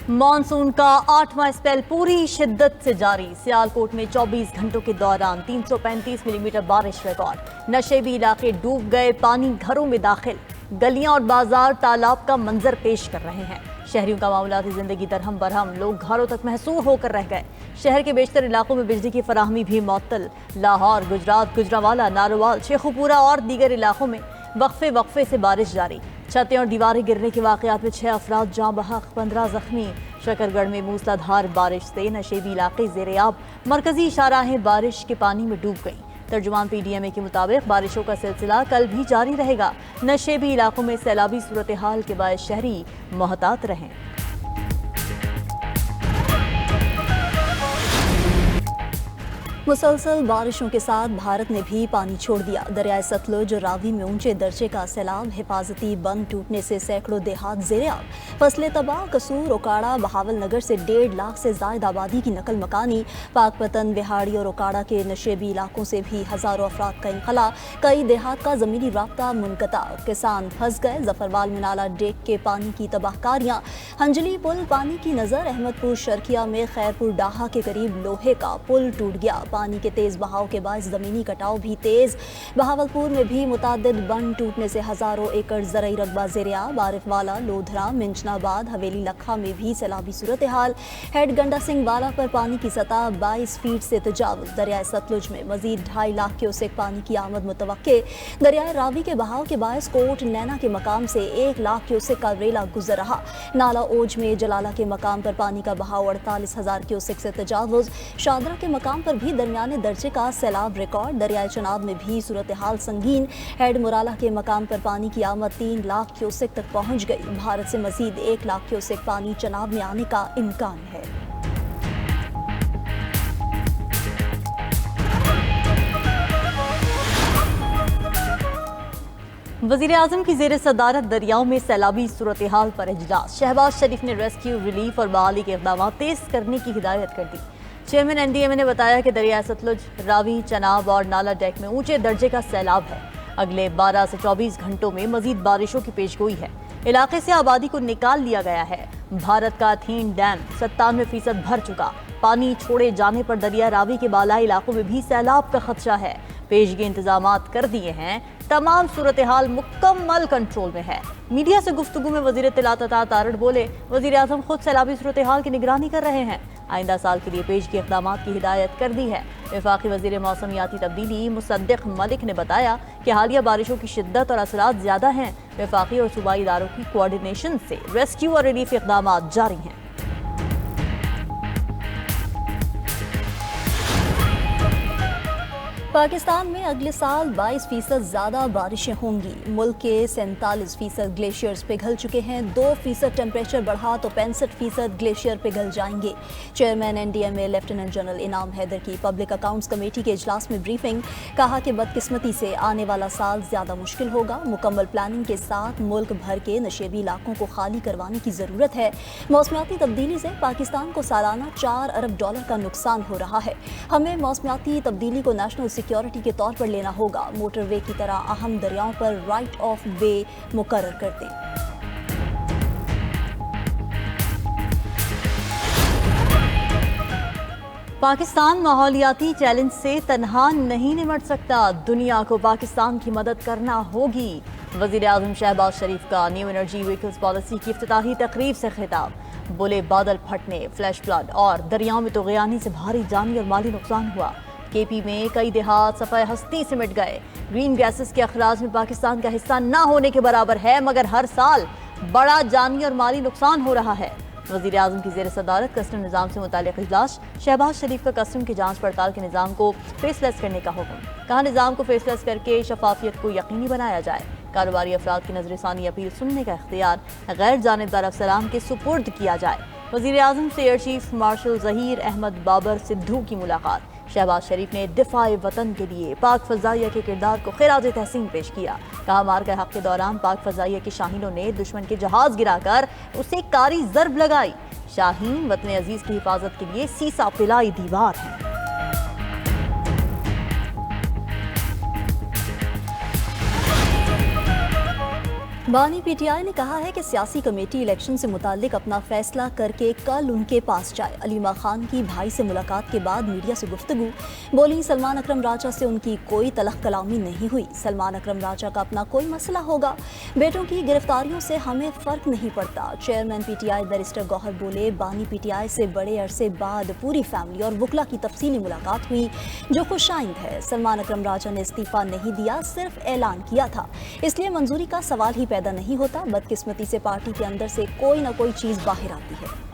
Monsoon का 8वां spell पूरी शिद्दत से जारी। सियालकोट में 24 घंटों के दौरान 335 मिलीमीटर बारिश रिकॉर्ड। नशेबी इलाके डूब गए, पानी घरों में दाखिल। गलियां और बाजार तालाब का मंजर पेश कर रहे हैं। शहरियों का मामूलाती जिंदगी दरहम बरहम, लोग घरों तक महसूर होकर रह गए। शहर के बेशतर इलाकों में बिजली की फराहमी भी मुअत्तल। लाहौर, गुजरात, गुजरांवाला, नारोवाल, शेखुपुरा और दीगर इलाकों में वक्फे से बारिश जारी। छतें और दीवारें गिरने के वाकयात में 6 अफराद जाँ बहक, 15 जख्मी। शकरगढ़ में मूसलाधार बारिश से नशेबी इलाके ज़ेर-ए-आब। मरकजी शाहराहें बारिश के पानी में डूब गईं। तर्जुमान PDMA के मुताबिक बारिशों का सिलसिला कल भी जारी रहेगा। नशेबी इलाकों में सैलाबी सूरत हाल के बायस शहरी मोहतात रहें। मुसलसल बारिशों के साथ भारत ने भी पानी छोड़ दिया। दरियाए सतलुज और रावी में ऊंचे दर्जे का सैलाब, हिफाजती बंद टूटने से सैकड़ों देहात ज़ेर-ए-आब। फसलें तबाह। कसूर, ओकाड़ा, बहावल नगर से 1.5 लाख से जायद आबादी की नकल मकानी। पाकपतन, बिहाड़ी और ओकाड़ा के नशेबी इलाकों से भी हज़ारों अफराद का इंखला। कई देहात का ज़मीनी राब्ता मुनक़ता। किसान फंस गए। जफरवाल में नाला डेक के पानी की तबाहकारियाँ। हंजली पुल पानी की नज़र। अहमदपुर शर्किया में खैरपुर डाहा के करीब लोहे का पुल टूट गया। पानी के तेज बहाव के बाद जमीनी कटाव भी तेज। बहावलपुर में भी मुतादिद बंद टूटने से हजारों एकड़ ज़रई रकबा ज़ेर-ए-आब। आरिफवाला, लोधरा, मिंचनाबाद, हवेली लखा में भी सैलाबी सूरत हाल। हेड गंडा सिंह वाला पर पानी की सतह 22 फीट से तजावुज़। दरियाए सतलुज में मजीद 2.5 लाख क्यूसेक पानी की आमद मुतवक्के। दरियाए रावी के बहाव के बायस कोट नैना के मकाम से 1 लाख क्यूसेक का रेला गुजर रहा। नाला ओज में जलाला के मकाम पर पानी का बहाव 48,000 क्यूसेक से तजावुज़। शादरा के मकाम पर भी दरमियाने दर्जे का सैलाब रिकॉर्ड। दरियाए चनाब में भी सूरत हाल संगीन। हेड मुराला के मकाम पर पानी की आमद 3 लाख क्यूसेक तक पहुंच गई। भारत से मजीद 1 लाख क्यूसेक पानी चनाब में आने का इम्कान है। वज़ीर आज़म की ज़ेर सदारत दरियाओं में सैलाबी सूरत हाल पर इजलास। शहबाज शरीफ ने रेस्क्यू, रिलीफ और बहाली के इक़दाम तेज करने की हिदायत कर दी। चेयरमैन NDMA ने बताया कि दरिया सतलुज, रावी, चनाब और नाला डेक में ऊंचे दर्जे का सैलाब है। अगले 12 से 24 घंटों में मजीद बारिशों की पेशगोई है। इलाके से आबादी को निकाल लिया गया है। भारत का थीन डैम 97% भर चुका। पानी छोड़े जाने पर दरिया रावी के बालाई इलाकों में भी सैलाब का खदशा है। पेशगी इंतजामात कर दिए हैं। तमाम सूरत हाल मुकम्मल कंट्रोल में है। मीडिया से गुफ्तगू में वज़ीर इत्तलात अता तारड़ बोले, वज़ीर आज़म खुद सैलाबी सूरत हाल की निगरानी कर रहे हैं। आइंदा साल के लिए पेशगी इक़दामात की हिदायत कर दी है। वफाकी वज़ीर मौसमियाती तब्दीली मुसद्दिक़ मलिक ने बताया कि हालिया बारिशों की शिद्दत और असरात ज़्यादा हैं। वफाकी और सूबाई इदारों की कोऑर्डिनेशन से रेस्क्यू और रिलीफ इक़दामात जारी हैं। पाकिस्तान में अगले साल 22% ज़्यादा बारिशें होंगी। मुल्क के 47% ग्लेशियर्स पिघल चुके हैं। 2% टेम्परेचर बढ़ा तो 65% ग्लेशियर पिघल जाएंगे। चेयरमैन NDMA लेफ्टिनेंट जनरल इनाम हैदर की पब्लिक अकाउंट्स कमेटी के इजलास में ब्रीफिंग। कहा कि बदकिस्मती से आने वाला साल ज़्यादा मुश्किल होगा। मुकम्मल प्लानिंग के साथ मुल्क भर के नशेबी इलाकों को खाली करवाने की ज़रूरत है। मौसमियाती तब्दीली से पाकिस्तान को सालाना $4 अरब का नुकसान हो रहा है। हमें मौसमियाती तब्दीली को नेशनल सिक्योरिटी के तौर पर लेना होगा। मोटरवे की तरह अहम दरियाओं पर राइट ऑफ वे मुकर्रर कर दें। पाकिस्तान माहौलियाती चैलेंज से तन्हा नहीं निमट सकता। दुनिया को पाकिस्तान की मदद करना होगी। वज़ीर आज़म शहबाज शरीफ का न्यू एनर्जी व्हीकल्स पॉलिसी की इफ्तिताही तकरीब से खिताब। बोले, बादल फटने, फ्लैश फ्लड और दरियाओं में तुग़यानी से भारी जानी और माली नुकसान हुआ। KP में कई देहात सफ़ाए हस्ती से मिट गए। ग्रीन गैसेस के अखराज में पाकिस्तान का हिस्सा ना होने के बराबर है, मगर हर साल बड़ा जानी और माली नुकसान हो रहा है। वज़ीर आज़म की ज़ेर सदारत कस्टम निज़ाम से मुताल्लिक़ इजलास। शहबाज शरीफ का कस्टम की जांच पड़ताल के निज़ाम को फेसलेस करने का हुक्म। कहा, निज़ाम को फेसलेस करके शफाफियत को यकीनी बनाया जाए। कारोबारी अफराद की नज़रसानी अपील सुनने का इख्तियार गैर जानिबदार अफसरान के सुपुर्द किया जाए। वज़ीर आज़म से air chief marshal Zaheer Ahmed Babar Sidhu की मुलाकात। शहबाज शरीफ ने दिफाए वतन के लिए पाक फ़ज़ाइया के किरदार को खिराज तहसीन पेश किया। कहा, मार्का हक़ के दौरान पाक फ़ज़ाइया के शाहीनों ने दुश्मन के जहाज़ गिराकर उसे कारी ज़र्ब लगाई। शाहीन वतन अजीज़ की हिफाजत के लिए सीसा पिलाई दीवार है। बानी पीटीआई ने कहा है कि सियासी कमेटी इलेक्शन से मुताल्लिक अपना फैसला करके कल उनके पास जाए। अलीमा खान की भाई से मुलाकात के बाद मीडिया से गुफ्तगू बोली, सलमान अकरम राजा से उनकी कोई तलख कलामी नहीं हुई। सलमान अकरम राजा का अपना कोई मसला होगा, बेटों की गिरफ्तारियों से हमें फ़र्क नहीं पड़ता। चेयरमैन पीटीआई बैरिस्टर गौहर बोले, बानी पीटीआई से बड़े अरसे बाद पूरी फैमिली और वकला की तफसीली मुलाकात हुई जो खुशाइंद है। सलमान अकरम राजा ने इस्तीफ़ा नहीं दिया, सिर्फ ऐलान किया था, इसलिए मंजूरी का सवाल ही पैदा नहीं होता। बदकिस्मती से पार्टी के अंदर से कोई ना कोई चीज बाहर आती है।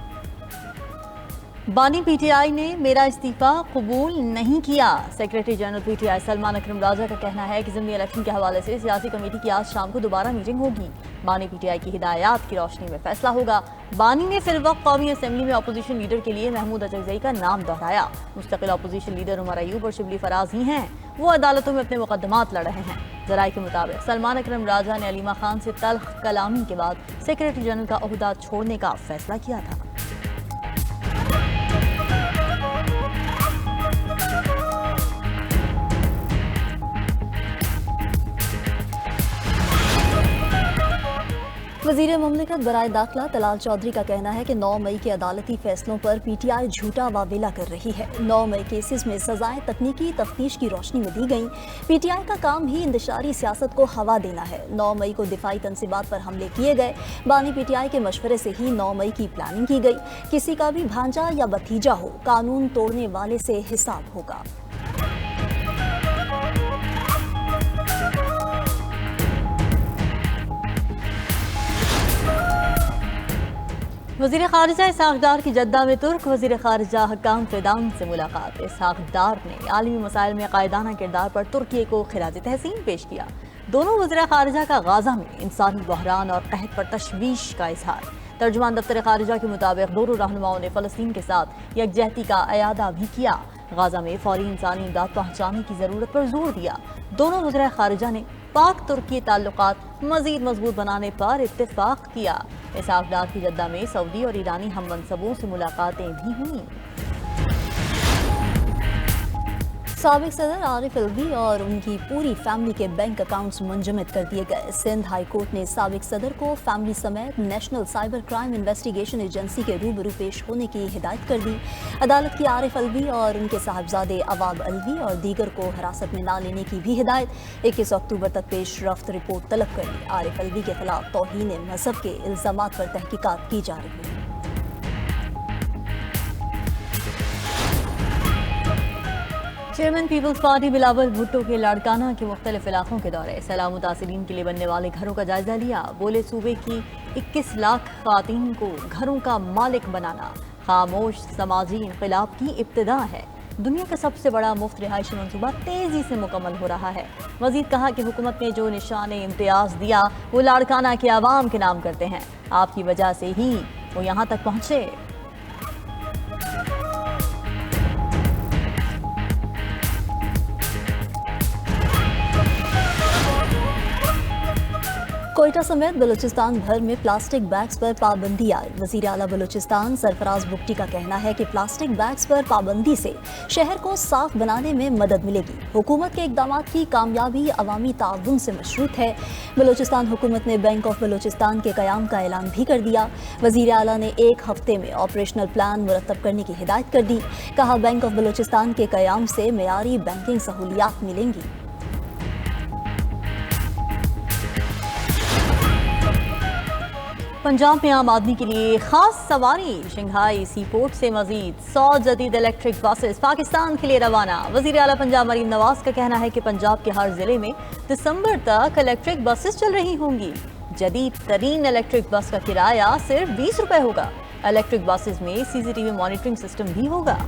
बानी पीटीआई ने मेरा इस्तीफा कबूल नहीं किया। सेक्रेटरी जनरल पीटीआई सलमान अकरम राजा का कहना है कि ज़िमनी इलेक्शन के हवाले से सियासी कमेटी की आज शाम को दोबारा मीटिंग होगी। बानी पीटीआई की हिदायत की रोशनी में फैसला होगा। बानी ने फिर वक्त कौमी असेंबली में अपोजिशन लीडर के लिए महमूद अजगज़ई का नाम दोहराया। मुस्तकिल अपोजिशन लीडर उमर अयूब और शिबली फराज ही हैं। वो अदालतों में अपने मुकदमात लड़ रहे हैं। ज़राए के मुताबिक सलमान अकरम राजा ने अलीमा खान से तल्ख कलामी के बाद सेक्रेटरी जनरल का ओहदा छोड़ने का फैसला किया था। वज़ीर मुमलिकत बराए दाखिला तलाल चौधरी का कहना है कि 9 मई के अदालती फैसलों पर पीटीआई झूठा वावेला कर रही है। 9 मई केसेस में सजाएं तकनीकी तफ्तीश की रोशनी में दी गईं। पीटीआई का काम ही इंतशारी सियासत को हवा देना है। 9 मई को दिफाई तनसीबात पर हमले किए गए। बानी पीटीआई के मशवरे से ही 9 मई की प्लानिंग की गई। किसी का भी भांजा या भतीजा हो, कानून तोड़ने वाले से हिसाब होगा। वज़ीर ख़ारिजा इसहाक़ डार की जद्दा में तुर्क वज़ीर ख़ारिजा हक्काम फ़िदान से मुलाकात। इसहाक़ डार ने आलमी मसाइल में कायदाना किरदार पर तुर्की को खिराज तहसीन पेश किया। दोनों वज़ीर ख़ारिजा का गाज़ा में इंसानी बहरान और कहत पर तशवीश का इजहार। तर्जुमान दफ्तर ख़ारिजा के मुताबिक दोनों रहनुमाओं ने फ़लस्तीन के साथ यकजहती का अयादा भी किया। गाज़ा में फौरी इंसानी इमदाद पहुँचाने की ज़रूरत पर जोर दिया। दोनों वज़ीर ख़ारिजा ने पाक तुर्की ताल्लुकात मज़ीद मजबूत बनाने पर इत्तेफाक किया। इसहाक़ डार की जद्दा में सऊदी और ईरानी हम मनसबों से मुलाकातें भी हुईं। साबिक सदर आरिफ अलवी और उनकी पूरी फैमिली के बैंक अकाउंट्स मुंजमद कर दिए गए। सिंध हाई कोर्ट ने साबिक सदर को फैमिली समेत national cyber crime investigation agency के रूबरू पेश होने की हिदायत कर दी। अदालत की आरिफ अलवी और उनके साहबजादे अवाब अलवी और दीगर को हिरासत में न लेने की भी हिदायत। 21 अक्टूबर तक पेश रफ्त रिपोर्ट तलब कर ली। आरिफ अलवी के खिलाफ तौहीन मजहब के इल्जामात पर तहकीकात की जा रही है। चेयरमैन पीपल्स पार्टी बिलावल भुट्टो के लाड़काना के मुख्तलिफ इलाकों के दौरे सैलाब मुतासिरीन के लिए बनने वाले घरों का जायजा लिया। बोले, सूबे की 21 लाख ख़वातीन को घरों का मालिक बनाना खामोश समाजी इनक़िलाब की इब्तिदा है। दुनिया का सबसे बड़ा मुफ्त रिहायशी मनसूबा तेज़ी से मुकम्मल हो रहा है। मज़ीद कहा कि हुकूमत ने जो निशान इम्तियाज़ दिया वो लाड़काना के आवाम के नाम करते हैं। आपकी वजह से ही वो यहाँ तक पहुँचे। कोयटा समेत बलूचिस्तान भर में प्लास्टिक बैग्स पर पाबंदी आई। वज़ीर आला बलूचिस्तान सरफराज बुगटी का कहना है कि प्लास्टिक बैग्स पर पाबंदी से शहर को साफ बनाने में मदद मिलेगी। हुकूमत के इक़दामात की कामयाबी अवामी ताउन से मशरूत है। बलूचिस्तान हुकूमत ने बैंक ऑफ बलूचिस्तान के क़याम का ऐलान भी कर दिया। वज़ीर आला ने 1 हफ्ते में ऑपरेशनल प्लान मुरतब करने की हिदायत कर दी। कहा, बैंक ऑफ बलूचिस्तान के क़याम से मेयारी बैंकिंग सहूलियात मिलेंगी। पंजाब में आम आदमी के लिए खास सवारी शंघाई सी पोर्ट से मजीद 100 जदीद इलेक्ट्रिक बसेस पाकिस्तान के लिए रवाना। वज़ीर आला पंजाब मरीम नवाज का कहना है कि पंजाब के हर जिले में दिसंबर तक इलेक्ट्रिक बसेस चल रही होंगी। जदीद तरीन इलेक्ट्रिक बस का किराया सिर्फ 20 रुपए होगा। इलेक्ट्रिक बसेस में CCTV मॉनिटरिंग सिस्टम भी होगा।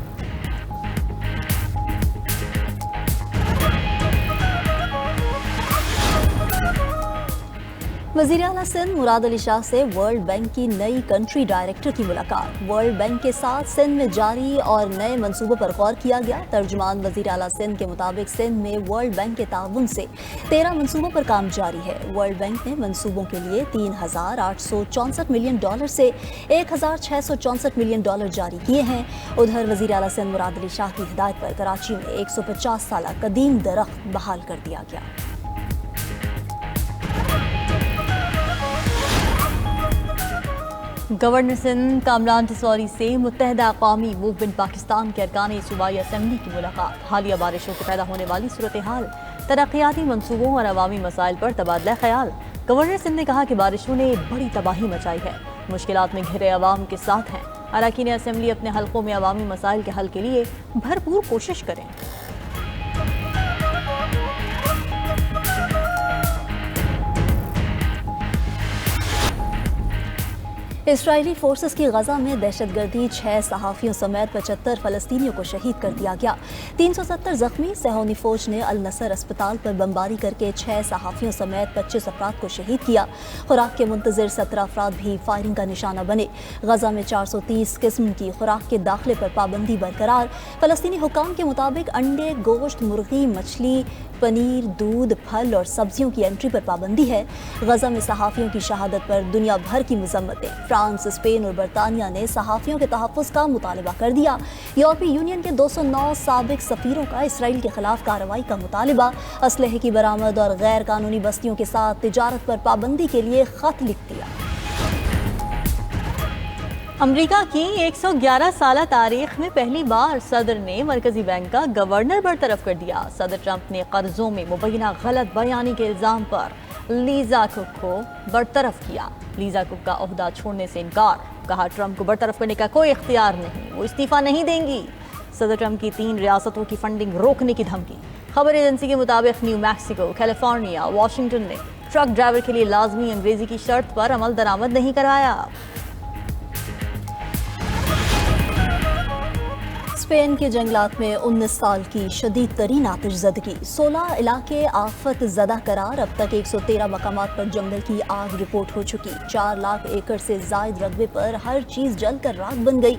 वज़ीर आला सिंध मुराद अली शाह से वर्ल्ड बैंक की नई कंट्री डायरेक्टर की मुलाकात। वर्ल्ड बैंक के साथ सिंध में जारी और नए मंसूबों पर गौर किया गया। तर्जुमान वज़ीर आला सिंध के मुताबिक सिंध में वर्ल्ड बैंक के ताउन से 13 मंसूबों पर काम जारी है। वर्ल्ड बैंक ने मंसूबों के लिए $3,864 मिलियन से $1,664 मिलियन जारी किए हैं। उधर वज़ीर आला सिंध मुराद अली शाह की हिदायत पर कराची में 150 साल कदीम दरख्त बहाल कर दिया गया। گورنر سندھ کامران ٹسوری سے متحدہ اقوامی موومنٹ پاکستان کے ارکان صوبائی اسمبلی کی ملاقات، حالیہ بارشوں سے پیدا ہونے والی صورتحال، ترقیاتی منصوبوں اور عوامی مسائل پر تبادلہ خیال۔ گورنر سندھ نے کہا کہ بارشوں نے بڑی تباہی مچائی ہے، مشکلات میں گھرے عوام کے ساتھ ہیں، اراکین اسمبلی اپنے حلقوں میں عوامی مسائل کے حل کے لیے بھرپور کوشش کریں۔ اسرائیلی فورسز کی غزہ میں دہشت گردی 6 صحافیوں سمیت 75 فلسطینیوں کو شہید کر دیا گیا۔ 370 زخمی۔ صہیونی فوج نے النصر اسپتال پر بمباری کر کے 6 صحافیوں سمیت 25 افراد کو شہید کیا۔ خوراک کے منتظر 17 افراد بھی فائرنگ کا نشانہ بنے۔ غزہ میں 430 قسم کی خوراک کے داخلے پر پابندی برقرار۔ فلسطینی حکام کے مطابق انڈے، گوشت، مرغی، مچھلی، پنیر، دودھ، پھل اور سبزیوں کی انٹری پر پابندی ہے۔ غزہ میں صحافیوں کی شہادت پر دنیا بھر کی مذمتیں۔ فرانس، اسپین اور برطانیہ نے صحافیوں کے تحفظ کا مطالبہ کر دیا۔ یورپی یونین کے 209 سابق سفیروں کا اسرائیل کے خلاف کارروائی کا مطالبہ۔ اسلحے کی برآمد اور غیر قانونی بستیوں کے ساتھ تجارت پر پابندی کے لیے خط لکھ دیا۔ امریکہ کی 111 سالہ تاریخ میں پہلی بار صدر نے مرکزی بینک کا گورنر برطرف کر دیا۔ صدر ٹرمپ نے قرضوں میں مبینہ غلط بیانی کے الزام پر لیزا کک کو برطرف کیا۔ لیزا کک کا عہدہ چھوڑنے سے انکار، کہا ٹرمپ کو برطرف کرنے کا کوئی اختیار نہیں، وہ استعفیٰ نہیں دیں گی۔ صدر ٹرمپ کی 3 ریاستوں کی فنڈنگ روکنے کی دھمکی۔ خبر ایجنسی کے مطابق نیو میکسیکو، کیلیفورنیا، واشنگٹن نے ٹرک ڈرائیور کے لیے لازمی انگریزی کی شرط پر عمل درآمد نہیں کرایا۔ اسپین کے جنگلات میں 19 سال کی شدید ترین آتش زدگی، 16 علاقے آفت زدہ قرار۔ اب تک 113 مقامات پر جنگل کی آگ رپورٹ ہو چکی۔ 4 لاکھ ایکڑ سے زائد رقبے پر ہر چیز جل کر راکھ بن گئی۔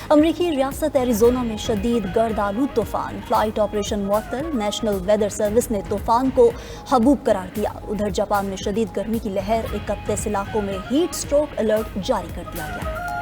امریکی ریاست ایریزونا میں شدید گرد آلود طوفان، فلائٹ آپریشن معطل۔ نیشنل ویدر سروس نے طوفان کو حبوب قرار دیا۔ ادھر جاپان میں شدید گرمی کی لہر، 31 علاقوں میں ہیٹ سٹروک الرٹ جاری کر دیا گیا۔